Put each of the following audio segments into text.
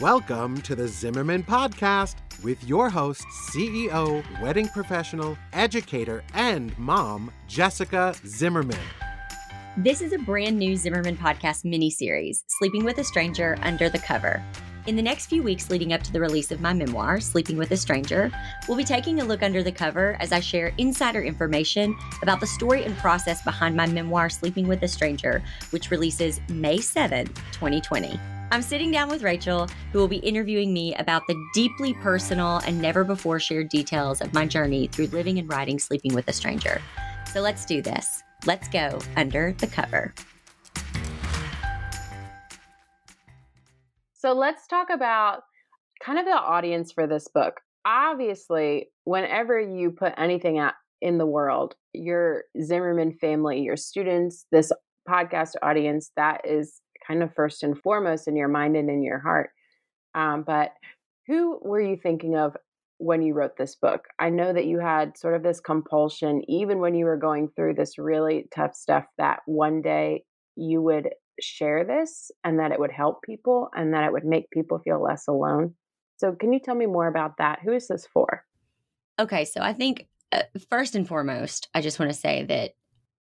Welcome to the Zimmerman Podcast with your host, CEO, wedding professional, educator, and mom, Jessica Zimmerman. This is a brand new Zimmerman Podcast miniseries, Sleeping with a Stranger Under the Cover. In the next few weeks leading up to the release of my memoir, Sleeping with a Stranger, we'll be taking a look under the cover as I share insider information about the story and process behind my memoir, Sleeping with a Stranger, which releases May 7th, 2020. I'm sitting down with Rachel, who will be interviewing me about the deeply personal and never before shared details of my journey through living and writing Sleeping with a Stranger. So let's do this. Let's go under the cover. So let's talk about kind of the audience for this book. Obviously, whenever you put anything out in the world, your Zimmerman family, your students, this podcast audience, that is kind of first and foremost in your mind and in your heart. But who were you thinking of when you wrote this book? I know that you had sort of this compulsion, even when you were going through this really tough stuff, that one day you would share this and that it would help people and that it would make people feel less alone. So can you tell me more about that? Who is this for? Okay, so I think first and foremost, I just want to say that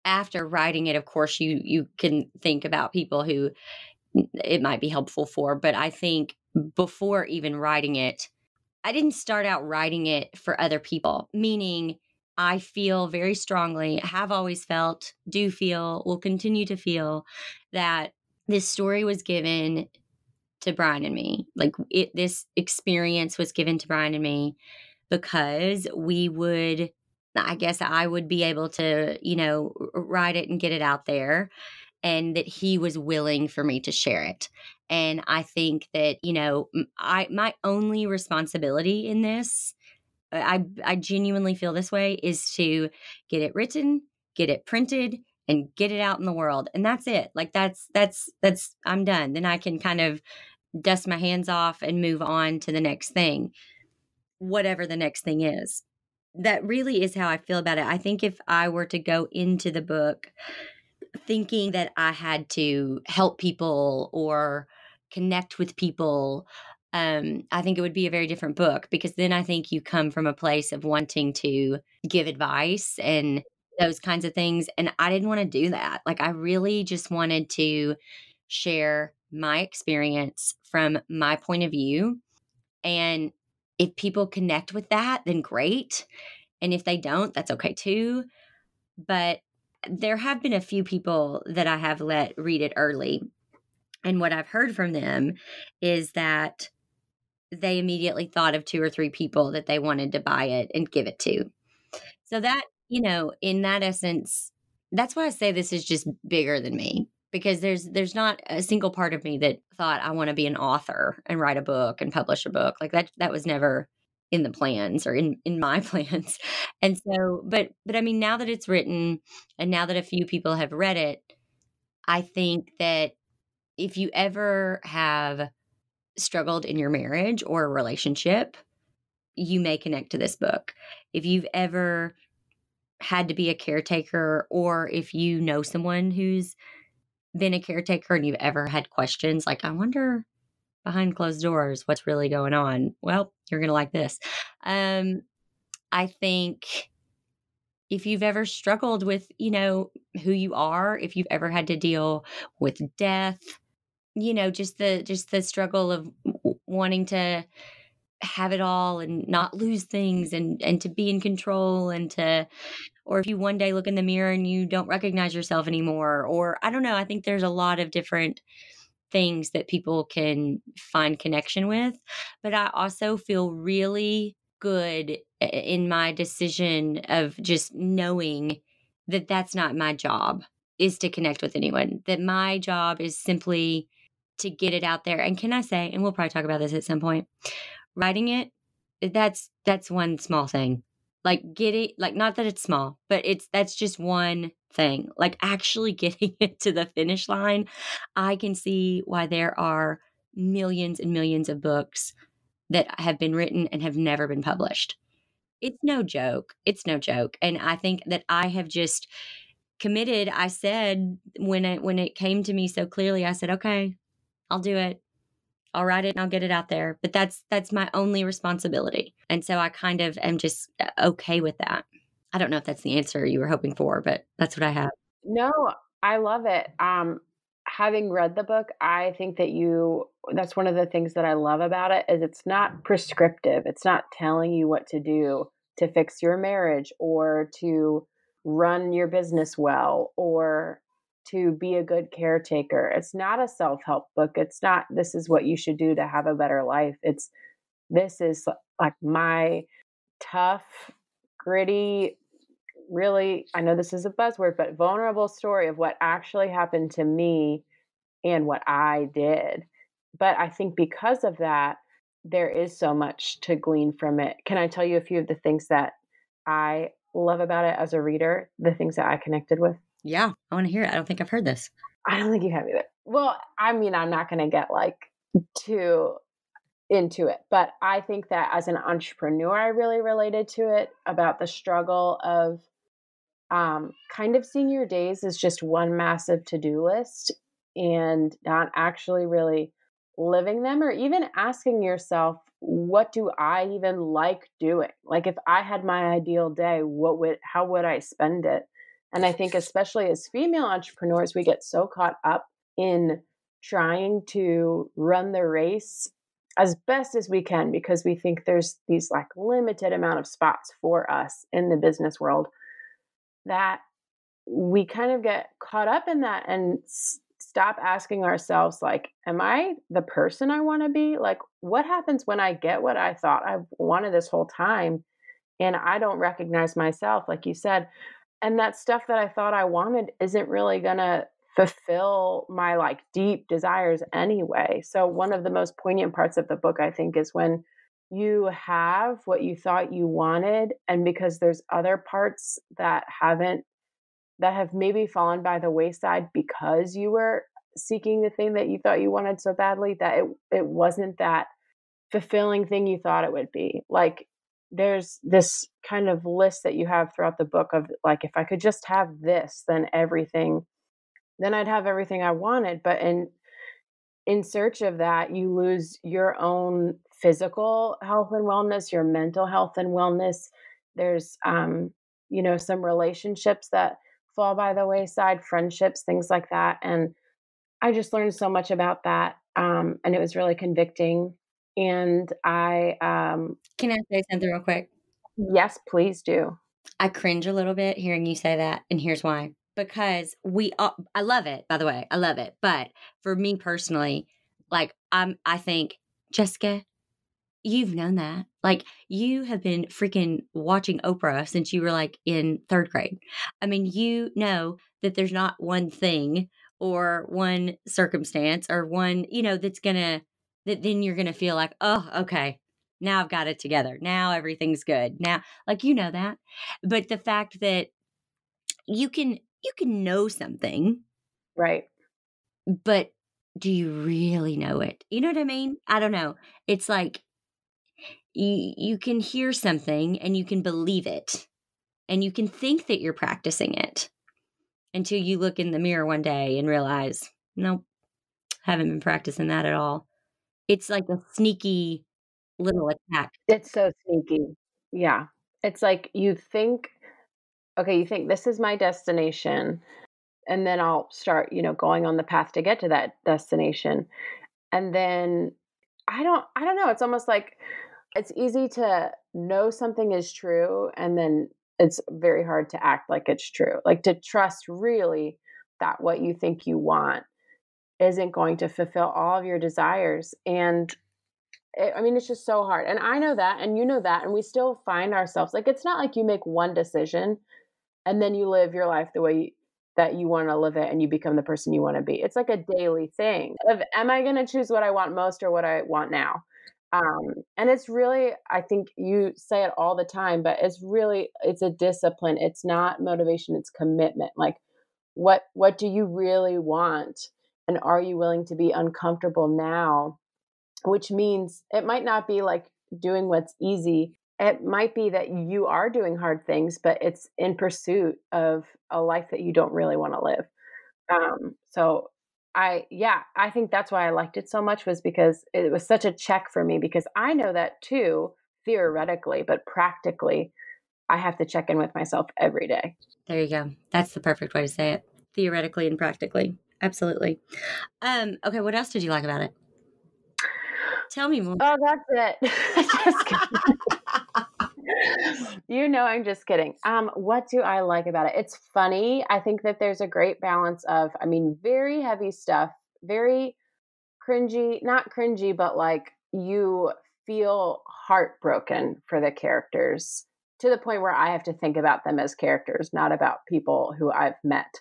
after writing it, of course, you can think about people who it might be helpful for. But I think before even writing it, I didn't start out writing it for other people, meaning I feel very strongly, have always felt, do feel, will continue to feel that this story was given to Brian and me. Like this experience was given to Brian and me because I guess I would be able to, write it and get it out there, and that he was willing for me to share it. And I think that, my only responsibility in this, I genuinely feel this way, is to get it written, get it printed, and get it out in the world. And that's it. Like that's I'm done. Then I can kind of dust my hands off and move on to the next thing, whatever the next thing is. That really is how I feel about it. I think if I were to go into the book thinking that I had to help people or connect with people, I think it would be a very different book, because then I think you come from a place of wanting to give advice and those kinds of things. And I didn't want to do that. Like, I really just wanted to share my experience from my point of view. And if people connect with that, then great. And if they don't, that's okay too. But there have been a few people that I have let read it early. And what I've heard from them is that they immediately thought of 2 or 3 people that they wanted to buy it and give it to. So that, in that essence, that's why I say this is just bigger than me, because there's not a single part of me that thought I want to be an author and write a book and publish a book. Like that was never in the plans or in my plans. And so, but I mean, now that it's written and now that a few people have read it, I think that if you ever have struggled in your marriage or a relationship, you may connect to this book. If you've ever had to be a caretaker, or if you know someone who's been a caretaker and you've ever had questions like, I wonder behind closed doors what's really going on, well, you're going to like this. I think if you've ever struggled with, who you are, if you've ever had to deal with death, just the struggle of wanting to have it all and not lose things and to be in control or if you one day look in the mirror and you don't recognize yourself anymore, or I don't know, I think there's a lot of different things that people can find connection with. But I also feel really good in my decision of just knowing that that's not my job, is to connect with anyone, that my job is simply to get it out there. And can I say, and we'll probably talk about this at some point, writing it, that's one small thing. Like not that it's small, but that's just one thing. Like actually getting it to the finish line, I can see why there are millions and millions of books that have been written and have never been published. It's no joke. And I think that I have just committed. I said when it came to me so clearly, I said, okay, I'll do it. I'll write it and I'll get it out there. But that's my only responsibility. And so I kind of am just okay with that. I don't know if that's the answer you were hoping for, but that's what I have. No, I love it. Having read the book, I think that's one of the things that I love about it is it's not prescriptive. It's not telling you what to do to fix your marriage or to run your business well or to be a good caretaker. It's not a self-help book. It's not, this is what you should do to have a better life. This is like my tough, gritty, really, I know this is a buzzword, but vulnerable story of what actually happened to me and what I did. But I think because of that, there is so much to glean from it. Can I tell you a few of the things that I love about it as a reader, the things that I connected with? Yeah, I want to hear it. I don't think I've heard this. I don't think you have either. Well, I mean, I'm not going to get like too into it, but I think that as an entrepreneur, I really related to it about the struggle of kind of seeing your days as just one massive to-do list and not actually really living them or even asking yourself, what do I even like doing? Like if I had my ideal day, how would I spend it? And I think especially as female entrepreneurs, we get so caught up in trying to run the race as best as we can because we think there's these like limited amount of spots for us in the business world that we kind of get caught up in that and stop asking ourselves, like, am I the person I want to be? Like, what happens when I get what I thought I wanted this whole time and I don't recognize myself, like you said, and that stuff that I thought I wanted isn't really going to fulfill my like deep desires anyway. So one of the most poignant parts of the book, I think, is when you have what you thought you wanted, and because there's other parts that have maybe fallen by the wayside because you were seeking the thing that you thought you wanted so badly that it wasn't that fulfilling thing you thought it would be. Like there's this kind of list that you have throughout the book of like, if I could just have this, then I'd have everything I wanted. But in search of that, you lose your own physical health and wellness, your mental health and wellness. There's, some relationships that fall by the wayside, friendships, things like that. And I just learned so much about that. And it was really convicting. And Can I say something real quick? Yes, please do. I cringe a little bit hearing you say that. And here's why. Because I love it, by the way. I love it. But for me personally, like I think, Jessica, you've known that. Like you have been freaking watching Oprah since you were like in third grade. I mean, you know that there's not one thing or one circumstance or one, that then you're gonna feel like, oh, okay, now I've got it together. Now everything's good. Now, like you know that. But the fact that you can know something, Right. but do you really know it? You know what I mean? I don't know. It's like you can hear something and you can believe it and you can think that you're practicing it until you look in the mirror one day and realize, nope, haven't been practicing that at all. It's like a sneaky little attack. It's so sneaky. Yeah. It's like you think this is my destination, and then I'll start, going on the path to get to that destination. And then I don't know, it's almost like it's easy to know something is true and then it's very hard to act like it's true. Like to trust really that what you think you want isn't going to fulfill all of your desires. And it's just so hard. And I know that, and you know that, and we still find ourselves like, it's not like you make one decision and then you live your life the way that you want to live it and you become the person you want to be. It's like a daily thing of, am I going to choose what I want most or what I want now? And it's really, I think you say it all the time, but it's a discipline. It's not motivation, it's commitment. Like what do you really want? And are you willing to be uncomfortable now? Which means it might not be like doing what's easy. It might be that you are doing hard things, but it's in pursuit of a life that you don't really want to live. So I think that's why I liked it so much, was because it was such a check for me, because I know that too, theoretically, but practically, I have to check in with myself every day. There you go. That's the perfect way to say it. Theoretically and practically. Absolutely. Okay, what else did you like about it? Tell me more. Oh, that's it. Just kidding. I'm just kidding. What do I like about it? It's funny. I think that there's a great balance of, very heavy stuff, very cringy, not cringy, but like you feel heartbroken for the characters, to the point where I have to think about them as characters, not about people who I've met.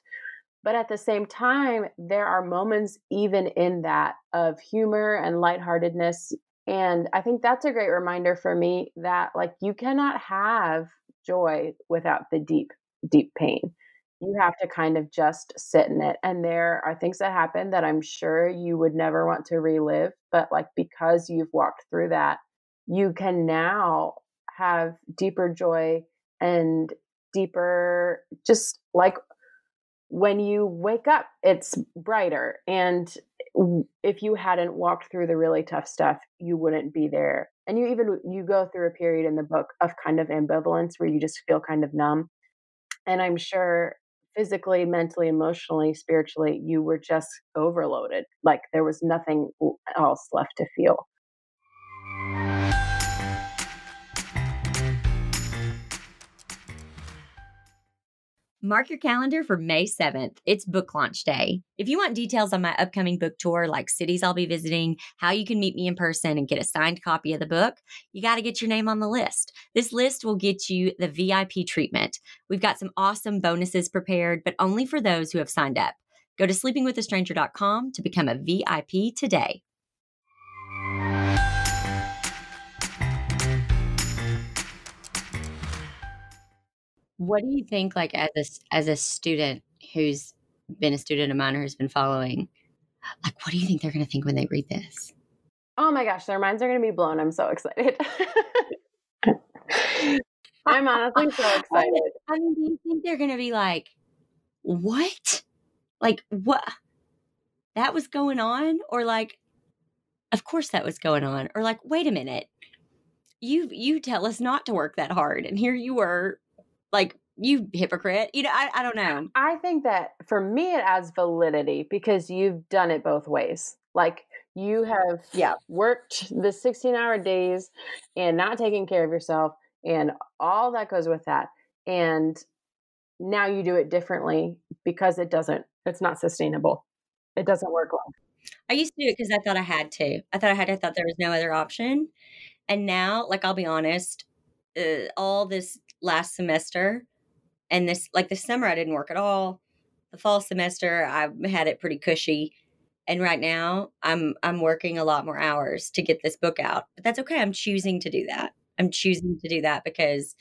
But at the same time, there are moments even in that of humor and lightheartedness. And I think that's a great reminder for me that, like, you cannot have joy without the deep, deep pain. You have to kind of just sit in it. And there are things that happen that I'm sure you would never want to relive. But like, because you've walked through that, you can now have deeper joy and deeper, just like, when you wake up, it's brighter. And if you hadn't walked through the really tough stuff, you wouldn't be there. And you go through a period in the book of kind of ambivalence where you just feel kind of numb. And I'm sure physically, mentally, emotionally, spiritually, you were just overloaded. Like there was nothing else left to feel. Mark your calendar for May 7th. It's book launch day. If you want details on my upcoming book tour, like cities I'll be visiting, how you can meet me in person and get a signed copy of the book, you got to get your name on the list. This list will get you the VIP treatment. We've got some awesome bonuses prepared, but only for those who have signed up. Go to sleepingwithastranger.com to become a VIP today. What do you think, like, as a student who's been a student of mine or has been following, like, what do you think they're going to think when they read this? Oh my gosh, their minds are going to be blown. I'm so excited. I'm honestly so excited. Do you think they're going to be like, what? Like, what? That was going on? Or like, of course that was going on. Or like, wait a minute. You tell us not to work that hard. And here you were, like, you hypocrite. I don't know. I think that for me, it adds validity because you've done it both ways. Like you have, worked the 16-hour days and not taking care of yourself and all that goes with that. And now you do it differently because it's not sustainable. It doesn't work well. I used to do it because I thought I had to. I thought there was no other option. And now, like, I'll be honest, all this last semester and this summer, I didn't work at all. The fall semester, I had it pretty cushy. And right now I'm working a lot more hours to get this book out, but that's okay. I'm choosing to do that. Because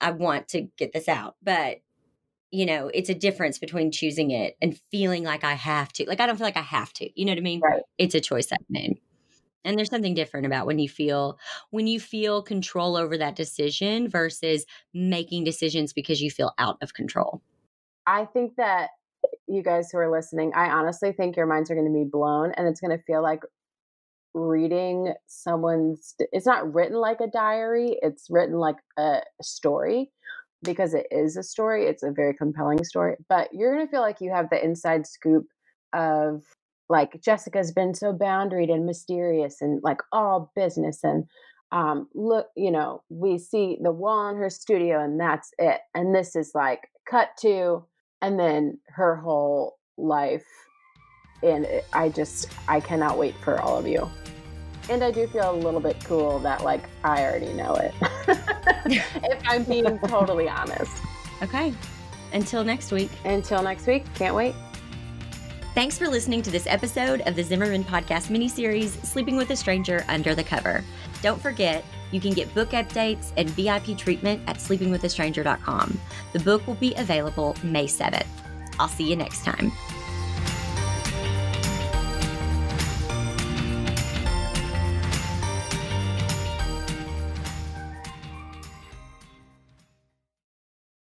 I want to get this out. But it's a difference between choosing it and feeling like I have to. Like, I don't feel like I have to. You know what I mean? Right. It's a choice I've made. And there's something different about when you feel control over that decision versus making decisions because you feel out of control. I think that you guys who are listening, I honestly think your minds are going to be blown, and it's going to feel like reading it's not written like a diary. It's written like a story because it is a story. It's a very compelling story, but you're going to feel like you have the inside scoop of, like, Jessica's been so boundaried and mysterious and like all business. And look, we see the wall in her studio and that's it. And this is like cut to, and then her whole life. And I cannot wait for all of you. And I do feel a little bit cool that, like, I already know it. If I'm being totally honest. Okay. Until next week. Can't wait. Thanks for listening to this episode of the Zimmerman Podcast miniseries, Sleeping with a Stranger Under the Cover. Don't forget, you can get book updates and VIP treatment at sleepingwithastranger.com. The book will be available May 7th. I'll see you next time.